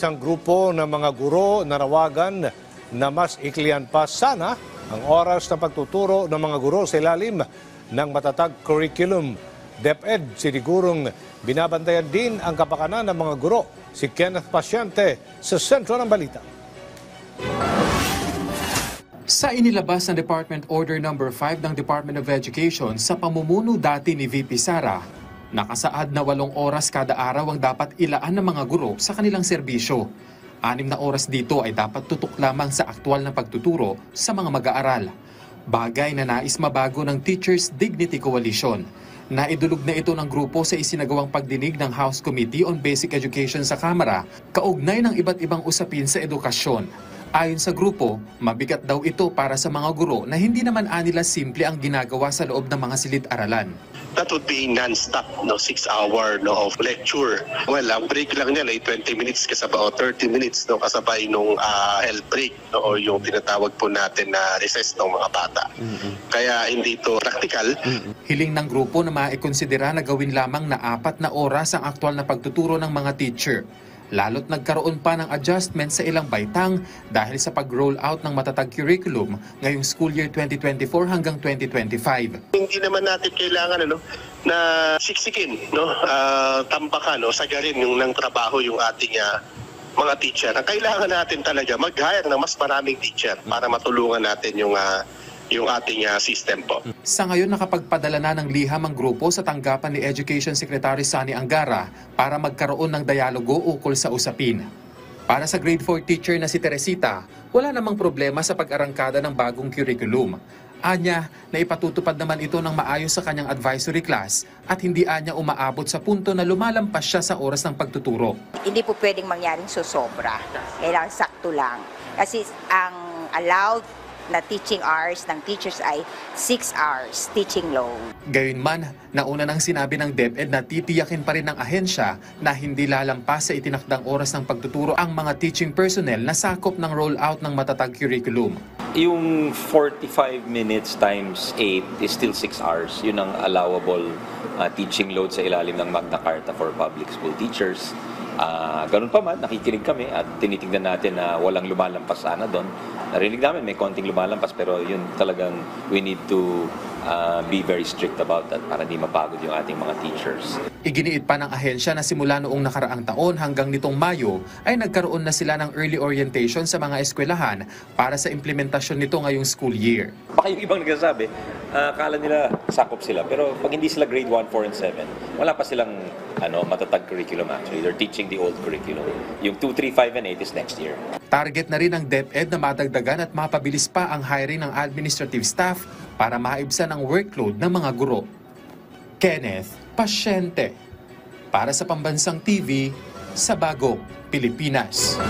Isang grupo ng mga guro nanawagan na mas iklian pa sana ang oras ng pagtuturo ng mga guro sa ilalim ng matatag curriculum. DepEd sinigurong binabantayan din ang kapakanan ng mga guro. Si Kenneth Pasyente sa sentro ng balita. Sa inilabas ng Department Order No. 5 ng Department of Education sa pamumuno dati ni VP Sara, nakasaad na 8 oras kada araw ang dapat ilaan ng mga guro sa kanilang serbisyo. 6 na oras dito ay dapat tutok lamang sa aktwal na pagtuturo sa mga mag-aaral. Bagay na nais mabago ng Teachers Dignity Coalition. Naidulog na ito ng grupo sa isinagawang pagdinig ng House Committee on Basic Education sa Kamara, kaugnay ng iba't ibang usapin sa edukasyon. Ayon sa grupo, mabigat daw ito para sa mga guro na hindi naman anila simple ang ginagawa sa loob ng mga silid-aralan. That would be non-stop, 6-hour of lecture. Well, ang break lang niya ay 20 minutes kasabay o 30 minutes kasabay nung health break o yung tinatawag po natin na recess ng mga bata. Kaya hindi ito practical. Hiling ng grupo na maikonsidera na gawin lamang na 4 na oras ang aktwal na pagtuturo ng mga teacher. Lalo't nagkaroon pa ng adjustment sa ilang baitang dahil sa pag-roll out ng matatag curriculum ngayong school year 2024 hanggang 2025. Hindi naman natin kailangan na siksikin, tambakan, sagarin ng trabaho yung ating mga teacher. Ang kailangan natin talaga mag-hire ng mas maraming teacher para matulungan natin yung ating system po. Sa ngayon, nakapagpadala na ng liham ang grupo sa tanggapan ni Education Secretary Sani Angara para magkaroon ng dialogo ukol sa usapin. Para sa grade 4 teacher na si Teresita, wala namang problema sa pag-arangkada ng bagong curriculum. Anya na ipatutupad naman ito ng maayos sa kanyang advisory class at hindi anya umaabot sa punto na lumalampas siya sa oras ng pagtuturo. Hindi po pwedeng mangyaring susobra. Kailangan sakto lang. Kasi ang allowed na teaching hours ng teachers ay 6 hours teaching load. Gayunman, nauna nang sinabi ng DepEd na titiyakin pa rin ng ahensya na hindi lalampas sa itinakdang oras ng pagtuturo ang mga teaching personnel na sakop ng rollout ng matatag curriculum. Yung 45 minutes times 8 is still 6 hours. Yun ang allowable teaching load sa ilalim ng Magna Carta for public school teachers. Ganun pa man, nakikinig kami at tinitingnan natin na walang lumalampas sana doon. Narinig namin may konting lumalampas pero yun talagang we need to be very strict about that para hindi mapagod yung ating mga teachers. Iginiit pa ng ahensya na simula noong nakaraang taon hanggang nitong Mayo ay nagkaroon na sila ng early orientation sa mga eskwelahan para sa implementasyon nito ngayong school year. Baka yung ibang nagsasabi, akala nila sakop sila pero pag hindi sila grade 1, 4, and 7, wala pa silang matatag curriculum actually. They're teaching the old curriculum. Yung 2, 3, 5, and 8 is next year. Target na rin ng DepEd na madagdagan at mapabilis pa ang hiring ng administrative staff para maibsan ang workload ng mga guro. Kenneth Pasyente para sa Pambansang TV sa Bagong Pilipinas.